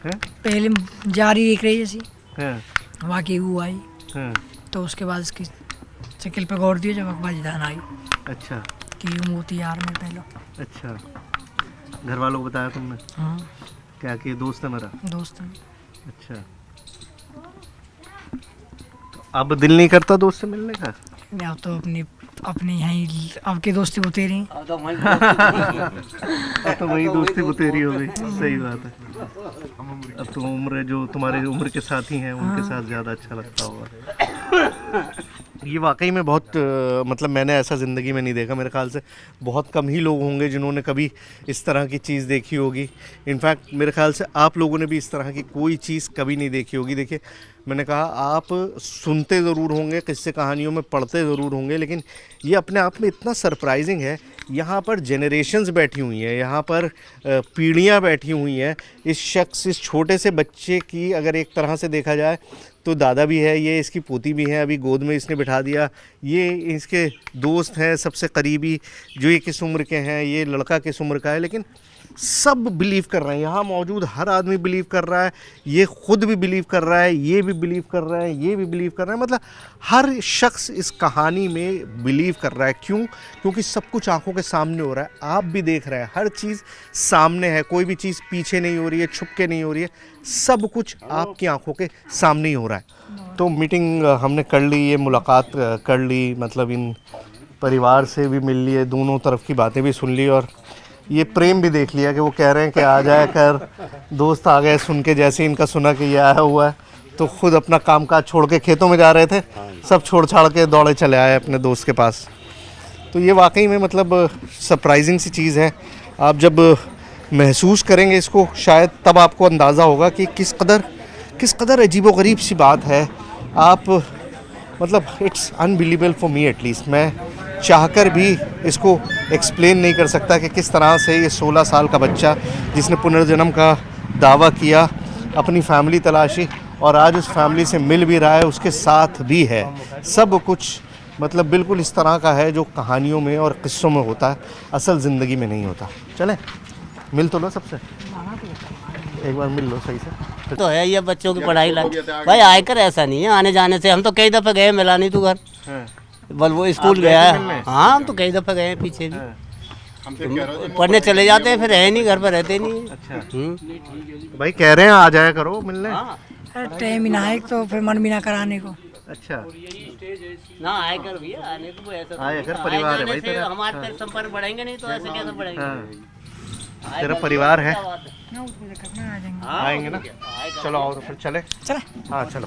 हैं? पहले जारी दिख रही जैसी हैं? वहाँ की वो आई हैं? तो उसके बाद इसकी शक्ल पे गौर दिया जब अकबर धान आई अच्छा कि यूँ होती यार में पहले। अच्छा, घर वालों को बताया तुमने? हाँ, क्या कि ये दोस्त है मेरा? दोस्त हैं। अच्छा, तो अब दिल नहीं करता दोस्त से मिलने का? अब तो अपनी अपनी यहीं अब की दोस्ती होती रही। अब तो वही दोस्ती बुतेरी हो गई। सही बात है। अब तो उम्र जो तुम्हारे उम्र के साथी हैं उनके साथ ज़्यादा अच्छा लगता होगा। ये वाकई में बहुत मतलब मैंने ऐसा ज़िंदगी में नहीं देखा। मेरे ख्याल से बहुत कम ही लोग होंगे जिन्होंने कभी इस तरह की चीज़ देखी होगी। इनफैक्ट मेरे ख्याल से आप लोगों ने भी इस तरह की कोई चीज़ कभी नहीं देखी होगी। देखिए, मैंने कहा आप सुनते ज़रूर होंगे, किस्से कहानियों में पढ़ते ज़रूर होंगे, लेकिन ये अपने आप में इतना सरप्राइजिंग है। यहाँ पर जेनरेशन्स बैठी हुई हैं, यहाँ पर पीढ़ियाँ बैठी हुई हैं। इस शख्स, इस छोटे से बच्चे की अगर एक तरह से देखा जाए तो दादा भी है, ये इसकी पोती भी है, अभी गोद में इसने बिठा दिया। ये इसके दोस्त हैं सबसे करीबी, जो ये किस उम्र के हैं, ये लड़का किस उम्र का है, लेकिन सब बिलीव कर रहे हैं। यहाँ मौजूद हर आदमी बिलीव कर रहा है, ये खुद भी बिलीव कर रहा है, ये भी बिलीव कर रहा है, ये भी बिलीव कर रहा है। मतलब हर शख्स इस कहानी में बिलीव कर रहा है। क्यों? क्योंकि सब कुछ आंखों के सामने हो रहा है, आप भी देख रहे हैं, हर चीज़ सामने है, कोई भी चीज़ पीछे नहीं हो रही है, छुप के नहीं हो रही है, सब कुछ आपकी आंखों के सामने ही हो रहा है। तो मीटिंग हमने कर ली, ये मुलाकात कर ली, मतलब इन परिवार से भी मिल लिए, दोनों तरफ की बातें भी सुन ली और ये प्रेम भी देख लिया कि वो कह रहे हैं कि आ जाया कर। दोस्त आ गए सुन के, जैसे इनका सुना कि ये आया हुआ है तो खुद अपना कामकाज छोड़ के खेतों में जा रहे थे, सब छोड़ छाड़ के दौड़े चले आए अपने दोस्त के पास। तो ये वाकई में मतलब सरप्राइजिंग सी चीज़ है। आप जब महसूस करेंगे इसको शायद तब आपको अंदाज़ा होगा कि किस कदर अजीबोगरीब सी बात है। आप मतलब it's unbelievable for me at least. मैं चाहकर भी इसको एक्सप्लेन नहीं कर सकता कि किस तरह से ये 16 साल का बच्चा जिसने पुनर्जन्म का दावा किया, अपनी फैमिली तलाशी और आज उस फैमिली से मिल भी रहा है, उसके साथ भी है। सब कुछ मतलब बिल्कुल इस तरह का है जो कहानियों में और किस्सों में होता है, असल ज़िंदगी में नहीं होता। चलें मिल तो लो सबसे, एक बार मिल लो सही से। तो है ये बच्चों की पढ़ाई लाइक भाई आयकर ऐसा नहीं है आने जाने से। हम तो कई दफ़े गए, मिला नहीं तू घर, बल वो स्कूल गया है। हाँ, हम तो कई दफ़े गए पीछे भी, पढ़ने चले जाते हैं, फिर रहे नहीं, घर पर रहते नहीं। अच्छा भाई कह रहे हैं आ जाया करो मिलने। टाइम ही ना है तो फिर मन भी ना कराने को। अच्छा ना आयकर भी आने को ऐसा आयकर परिवार है भाई तेरा। हमारे फिर संपर्क बढ़ेंगे नहीं तो ऐसे कैसे बढ़ेंगे। तेरा परिवार है, आ आएंगे ना। चलो और फिर चले। हाँ चलो।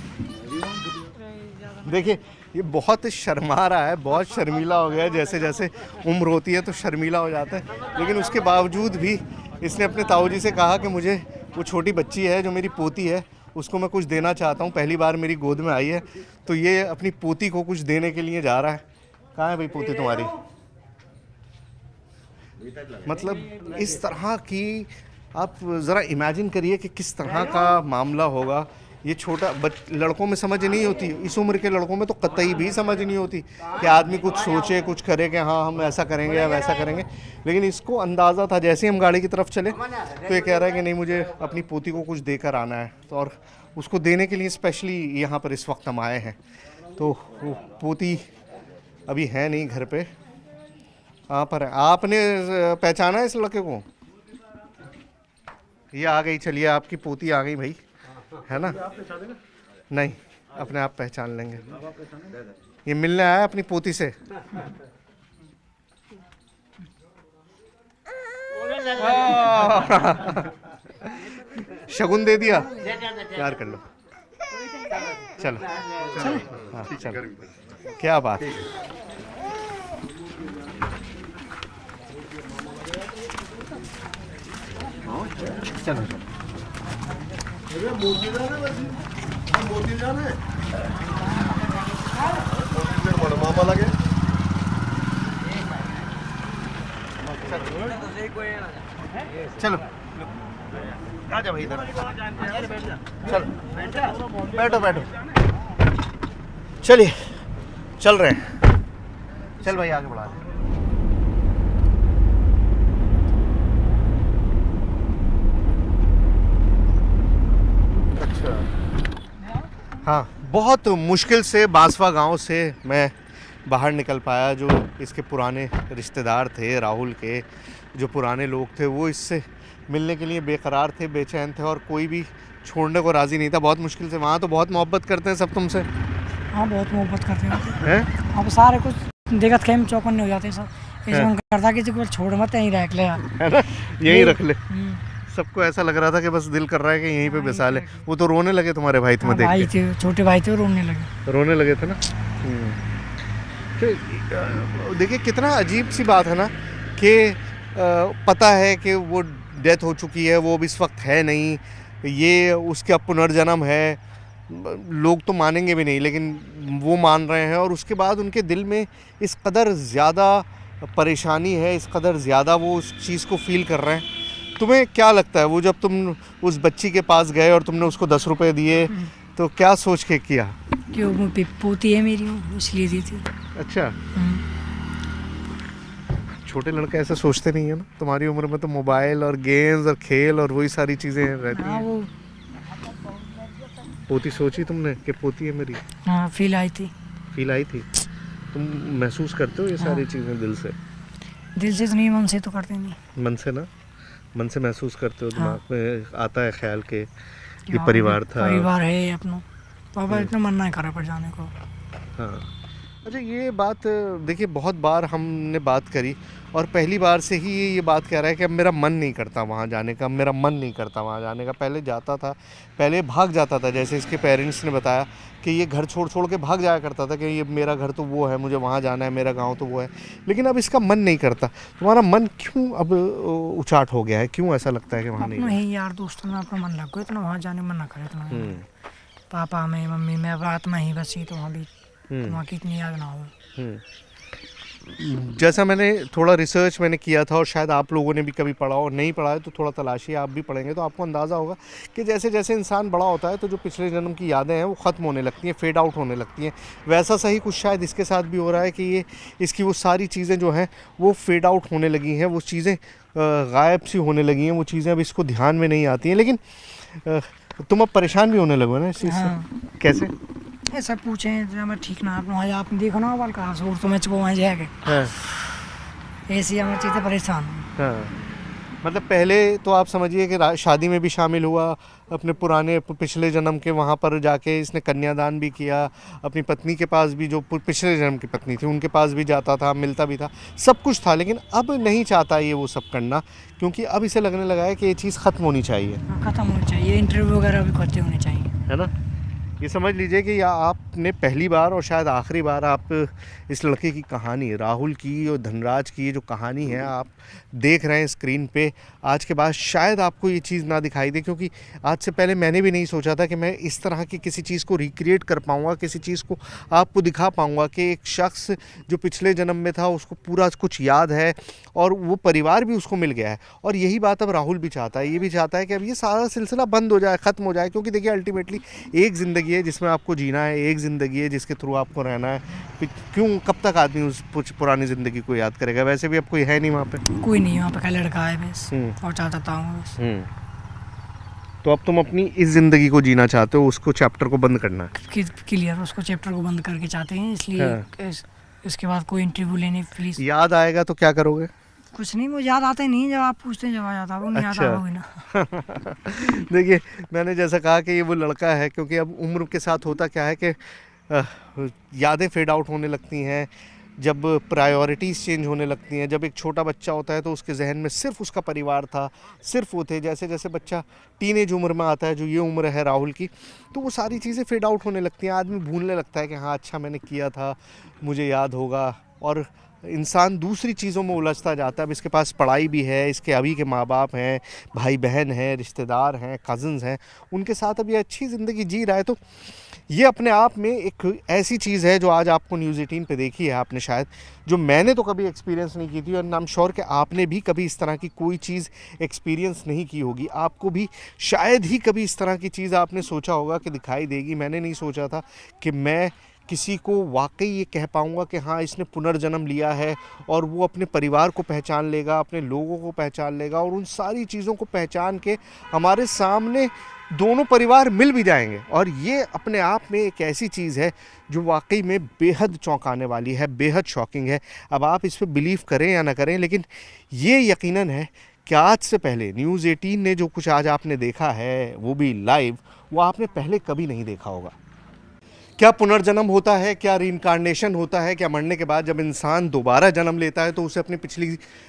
देखिए ये बहुत शर्मा रहा है, बहुत शर्मीला हो गया है। जैसे जैसे उम्र होती है तो शर्मीला हो जाता है, लेकिन उसके बावजूद भी इसने अपने ताऊजी से कहा कि मुझे वो छोटी बच्ची है जो मेरी पोती है उसको मैं कुछ देना चाहता हूँ, पहली बार मेरी गोद में आई है, तो ये अपनी पोती को कुछ देने के लिए जा रहा है। कहाँ है भाई पोती तुम्हारी? मतलब इस तरह की आप ज़रा इमेजिन करिए कि किस तरह का मामला होगा। ये छोटा लड़कों में समझ नहीं होती, इस उम्र के लड़कों में तो कतई भी समझ नहीं होती कि आदमी कुछ सोचे कुछ करे कि हाँ हम ऐसा करेंगे या वैसा करेंगे। लेकिन इसको अंदाज़ा था, जैसे ही हम गाड़ी की तरफ चले तो ये कह रहा है कि नहीं मुझे अपनी पोती को कुछ देकर आना है, तो और उसको देने के लिए स्पेशली यहाँ पर इस वक्त हम आए हैं। तो वो पोती अभी है नहीं घर पे, कहाँ पर है? आपने पहचाना है इस लड़के को? ये आ गई, चलिए आपकी पोती आ गई भाई, है ना? नहीं, अपने आप पहचान लेंगे। ये मिलने आया अपनी पोती से। शगुन दे दिया, प्यार कर लो। चलो हाँ चलो, क्या बात है। चलो मामा लगे। चलो आ जा भाई इधर, चलो बैठो बैठो, चलिए चल रहे हैं। चल भाई आगे बढ़ा दे। हाँ, बहुत मुश्किल से बांसवा गांव से मैं बाहर निकल पाया। जो इसके पुराने रिश्तेदार थे, राहुल के जो पुराने लोग थे, वो इससे मिलने के लिए बेकरार थे, बेचैन थे और कोई भी छोड़ने को राज़ी नहीं था। बहुत मुश्किल से, वहाँ तो बहुत मोहब्बत करते हैं सब तुमसे। हाँ बहुत मोहब्बत करते हैं। अब सारे कुछ देखत खेम चौकन्ने हो जाते हैं सब। ऐसा मन करता कि जो छोड़ मत यहीं रख ले, है ना, यहीं रख ले। सबको ऐसा लग रहा था कि बस दिल कर रहा है कि यहीं पे बसा ले। वो तो रोने लगे तुम्हारे भाई तुम्हें देख भाई के। थे, छोटे भाई थे, रोने लगे थे ना। देखिए कितना अजीब सी बात है ना कि पता है कि वो डेथ हो चुकी है, वो अब इस वक्त है नहीं, ये उसका पुनर्जन्म है। लोग तो मानेंगे भी नहीं, लेकिन वो मान रहे हैं और उसके बाद उनके दिल में इस कदर ज़्यादा परेशानी है, इस कदर ज़्यादा वो उस चीज़ को फील कर रहे हैं। तुम्हें क्या लगता है, वो जब तुम उस बच्ची के पास गए और तुमने उसको 10 रुपए दिए तो क्या सोच के किया? कि वो पोती है मेरी, इसलिए दी थी। अच्छा, छोटे लड़के ऐसे सोचते नहीं है ना। तुम्हारी उम्र में तो मोबाइल और गेम्स और खेल और वही सारी चीज़ें रहती हैं। वो पोती सोची तुमने कि पोती है मेरी? हाँ, फील आई थी। तुम महसूस करते हो ये सारी चीज़ें दिल से? दिल से तो नहीं, मन से तो करते नहीं। मन से ना, मन से महसूस करते हो। दिमाग में आता है ख्याल के ये परिवार था, परिवार है अपना। पापा इतना मन नहीं करा पर जाने को। हाँ। अच्छा, ये बात देखिए बहुत बार हमने बात करी और पहली बार से ही ये बात कह रहा है कि अब मेरा मन नहीं करता वहाँ जाने का, मेरा मन नहीं करता वहाँ जाने का। पहले जाता था, पहले भाग जाता था, जैसे इसके पेरेंट्स ने बताया कि ये घर छोड़ के भाग जाया करता था कि ये मेरा घर तो वो है, मुझे वहाँ जाना है, मेरा गांव तो वो है। लेकिन अब इसका मन नहीं करता। तुम्हारा मन क्यों अब उचाट हो गया है? क्यों ऐसा लगता है कि वहाँ नहीं? यार दोस्तों में अपना मन लग गया, इतना वहाँ जाने मन ना करे इतना। पापा में, मम्मी में, अब आत्मा ही बसी तो वहाँ भी वहाँ की इतनी याद ना हो। जैसा मैंने थोड़ा रिसर्च मैंने किया था और शायद आप लोगों ने भी कभी पढ़ा और नहीं पढ़ा है तो थोड़ा तलाशी, आप भी पढ़ेंगे तो आपको अंदाज़ा होगा कि जैसे जैसे इंसान बड़ा होता है तो जो पिछले जन्म की यादें हैं वो ख़त्म होने लगती हैं, फेड आउट होने लगती हैं। वैसा सही कुछ शायद इसके साथ भी हो रहा है कि ये इसकी वो सारी चीज़ें जो हैं वो फेड आउट होने लगी हैं, वो चीज़ें गायब सी होने लगी हैं, वो चीज़ें अब इसको ध्यान में नहीं आती हैं। लेकिन तुम अब परेशान भी होने लगो ना इस चीज़ से। कैसे? ऐसा पूछे मैं ठीक ना, आप देखो ना वाल कहाँ से तो मैं चुप वहाँ जाके ऐसी हमारी चीज़ें परेशान। हाँ, मतलब पहले तो आप समझिए कि शादी में भी शामिल हुआ, अपने पुराने पिछले जन्म के वहाँ पर जाके इसने कन्यादान भी किया, अपनी पत्नी के पास भी जो पिछले जन्म की पत्नी थी उनके पास भी जाता था, मिलता भी था, सब कुछ था। लेकिन अब नहीं चाहता ये वो सब करना, क्योंकि अब इसे लगने लगा है कि ये चीज़ ख़त्म होनी चाहिए। ख़त्म होनी चाहिए, इंटरव्यू वगैरह भी खत्म होने चाहिए, है ना। ये समझ लीजिए कि या आप आपने पहली बार और शायद आखिरी बार आप इस लड़के की कहानी, राहुल की और धनराज की जो कहानी है आप देख रहे हैं स्क्रीन पे। आज के बाद शायद आपको ये चीज़ ना दिखाई दे, क्योंकि आज से पहले मैंने भी नहीं सोचा था कि मैं इस तरह की किसी चीज़ को रिक्रिएट कर पाऊँगा, किसी चीज़ को आपको दिखा पाऊँगा कि एक शख्स जो पिछले जन्म में था उसको पूरा कुछ याद है और वो परिवार भी उसको मिल गया है। और यही बात अब राहुल भी चाहता है, ये भी चाहता है कि अब ये सारा सिलसिला बंद हो जाए, ख़त्म हो जाए। क्योंकि देखिए अल्टीमेटली एक ज़िंदगी है जिसमें आपको जीना है, एक ज़िंदगी है जिसके थ्रू आपको रहना है। क्यों, कब तक आदमी उस पुरानी ज़िंदगी को याद करेगा? वैसे भी अब कोई है नहीं वहाँ पे, कोई नहीं वहाँ पे, का लड़का है बस और चाहता हूँ बस। तो अब तुम अपनी इस ज़िंदगी को जीना चाहते हो, उसको चैप्टर को बंद करना है। क्लियर, उसको चैप्टर को बंद करके चाहते हैं, इसलिए इसके बाद कोई इंटरव्यू लेने प्लीज। याद आएगा तो क्या करोगे? कुछ नहीं, वो याद आता ही नहीं, जब आप पूछते हैं जब आ जाता, वो नहीं आता होगी ना। देखिए मैंने जैसा कहा कि ये वो लड़का है, क्योंकि अब उम्र के साथ होता क्या है कि यादें फेड आउट होने लगती हैं, जब प्रायोरिटीज़ चेंज होने लगती हैं। जब एक छोटा बच्चा होता है तो उसके जहन में सिर्फ उसका परिवार था, सिर्फ वो थे। जैसे जैसे बच्चा टीनेज उम्र में आता है, जो ये उम्र है राहुल की, तो वो सारी चीज़ें फेड आउट होने लगती हैं। आदमी भूलने लगता है कि हाँ अच्छा मैंने किया था, मुझे याद होगा, और इंसान दूसरी चीज़ों में उलझता जाता है। अब इसके पास पढ़ाई भी है, इसके अभी के माँ बाप हैं, भाई बहन हैं, रिश्तेदार हैं, कज़न्स हैं, उनके साथ अब ये अच्छी ज़िंदगी जी रहा है। तो ये अपने आप में एक ऐसी चीज़ है जो आज आपको न्यूज़ 18 पे देखी है आपने शायद, जो मैंने तो कभी एक्सपीरियंस नहीं की थी, और आई एम श्योर कि आपने भी कभी इस तरह की कोई चीज़ एक्सपीरियंस नहीं की होगी। आपको भी शायद ही कभी इस तरह की चीज़ आपने सोचा होगा कि दिखाई देगी। मैंने नहीं सोचा था कि मैं किसी को वाकई ये कह पाऊँगा कि हाँ इसने पुनर्जन्म लिया है, और वो अपने परिवार को पहचान लेगा, अपने लोगों को पहचान लेगा, और उन सारी चीज़ों को पहचान के हमारे सामने दोनों परिवार मिल भी जाएंगे। और ये अपने आप में एक ऐसी चीज़ है जो वाकई में बेहद चौंकाने वाली है, बेहद शॉकिंग है। अब आप इस पर बिलीव करें या ना करें, लेकिन ये यकीनन है कि आज से पहले न्यूज़ 18 ने जो कुछ आज आपने देखा है, वो भी लाइव, वो आपने पहले कभी नहीं देखा होगा। क्या पुनर्जन्म होता है? क्या रीइंकार्नेशन होता है? क्या मरने के बाद जब इंसान दोबारा जन्म लेता है तो उसे अपनी पिछली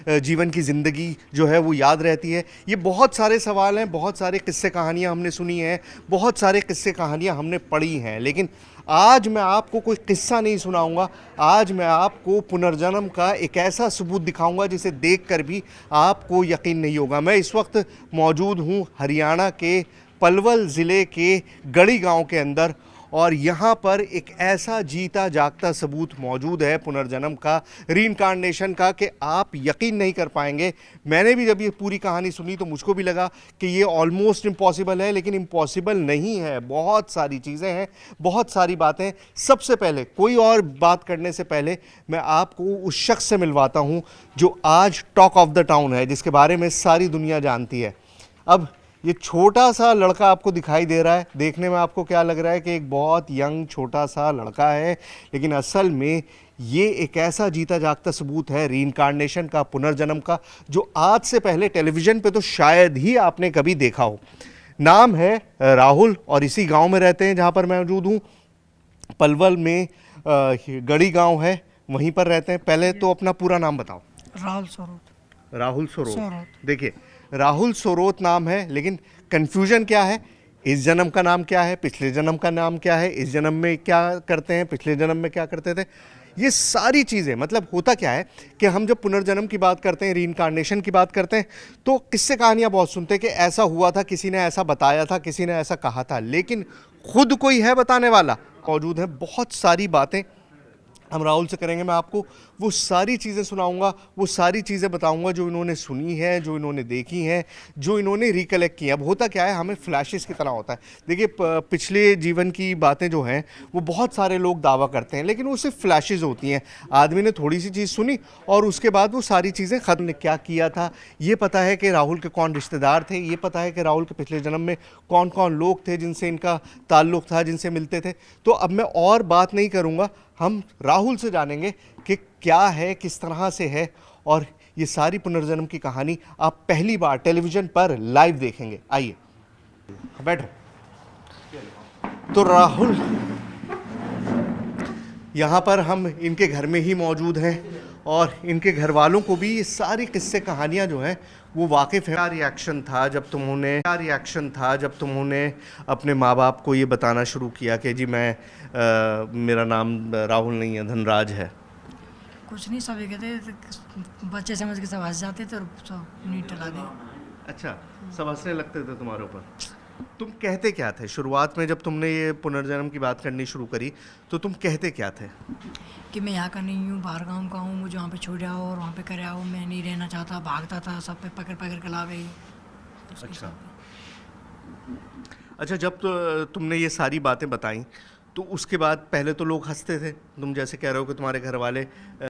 जीवन की ज़िंदगी जो है वो याद रहती है? ये बहुत सारे सवाल हैं, बहुत सारे किस्से कहानियाँ हमने सुनी हैं, बहुत सारे किस्से कहानियाँ हमने पढ़ी हैं, लेकिन आज मैं आपको कोई किस्सा नहीं सुनाऊंगा। आज मैं आपको पुनर्जन्म का एक ऐसा सबूत दिखाऊंगा जिसे देखकर भी आपको यकीन नहीं होगा। मैं इस वक्त मौजूद हूँ हरियाणा के पलवल ज़िले के गढ़ी गाँव के अंदर, और यहाँ पर एक ऐसा जीता जागता सबूत मौजूद है पुनर्जन्म का, रीइंकार्नेशन का, कि आप यकीन नहीं कर पाएंगे। मैंने भी जब ये पूरी कहानी सुनी तो मुझको भी लगा कि ये ऑलमोस्ट इम्पॉसिबल है, लेकिन इम्पॉसिबल नहीं है। बहुत सारी चीज़ें हैं, बहुत सारी बातें। सबसे पहले, कोई और बात करने से पहले, मैं आपको उस शख्स से मिलवाता हूँ जो आज टॉक ऑफ द टाउन है, जिसके बारे में सारी दुनिया जानती है। अब ये छोटा सा लड़का आपको दिखाई दे रहा है, देखने में आपको क्या लग रहा है कि एक बहुत यंग छोटा सा लड़का है, लेकिन असल में ये एक ऐसा जीता जागता सबूत है रीइंकार्नेशन का, पुनर्जन्म का, जो आज से पहले टेलीविज़न पे तो शायद ही आपने कभी देखा हो। नाम है राहुल, और इसी गांव में रहते हैं जहां पर मैं मौजूद हूं। पलवल में गढ़ी गांव है, वहीं पर रहते हैं। पहले तो अपना पूरा नाम बताओ। राहुल सोरोत। राहुल सोरोत। देखिए राहुल सोरोत नाम है, लेकिन कन्फ्यूजन क्या है? इस जन्म का नाम क्या है, पिछले जन्म का नाम क्या है, इस जन्म में क्या करते हैं, पिछले जन्म में क्या करते थे, ये सारी चीज़ें। मतलब होता क्या है कि हम जब पुनर्जन्म की बात करते हैं, रीइंकार्नेशन की बात करते हैं, तो किस्से कहानियाँ बहुत सुनते हैं कि ऐसा हुआ था, किसी ने ऐसा बताया था, किसी ने ऐसा कहा था, लेकिन खुद कोई है बताने वाला? मौजूद है। बहुत सारी बातें हम राहुल से करेंगे। मैं आपको वो सारी चीज़ें सुनाऊंगा, वो सारी चीज़ें बताऊंगा जो इन्होंने सुनी है, जो इन्होंने देखी हैं, जो इन्होंने रिकलेक्ट की। अब होता क्या है, हमें फ्लैशेस की तरह होता है। देखिए पिछले जीवन की बातें जो हैं वो बहुत सारे लोग दावा करते हैं, लेकिन वो सिर्फ फ्लैशेस होती हैं। आदमी ने थोड़ी सी चीज़ सुनी और उसके बाद वो सारी चीज़ें ख़त्म। क्या किया था ये पता है कि राहुल के कौन रिश्तेदार थे, ये पता है कि राहुल के पिछले जन्म में कौन कौन लोग थे जिनसे इनका ताल्लुक़ था, जिनसे मिलते थे। तो अब मैं और बात नहीं करूँगा, हम राहुल से जानेंगे कि क्या है, किस तरह से है, और ये सारी पुनर्जन्म की कहानी आप पहली बार टेलीविज़न पर लाइव देखेंगे। आइए बैठो। तो राहुल, यहाँ पर हम इनके घर में ही मौजूद हैं, और इनके घर वालों को भी ये सारी किस्से कहानियाँ जो हैं वो वाकिफ़ है। क्या रिएक्शन था जब तुमने अपने माँ बाप को ये बताना शुरू किया कि जी मैं मेरा नाम राहुल नहीं है, धनराज है? कुछ नहीं, सभी कहते बच्चे समझ के सब हंस जाते थे और सब नीट टला दे। अच्छा, सब हंसने लगते थे तुम्हारे ऊपर। तुम कहते क्या थे शुरुआत में जब तुमने ये पुनर्जन्म की बात करनी शुरू करी, तो तुम कहते क्या थे? कि मैं यहाँ का नहीं हूँ, बाहर गाँव का हूँ, मुझे वहाँ पे छोड़ आओ और वहाँ पे करे आओ, मैं नहीं रहना चाहता, भागता था, सब पे पकड़ पकड़ के ला गई। अच्छा, जब तुमने ये सारी बातें बताई तो उसके बाद पहले तो लोग हंसते थे, तुम जैसे कह रहे हो कि तुम्हारे घर वाले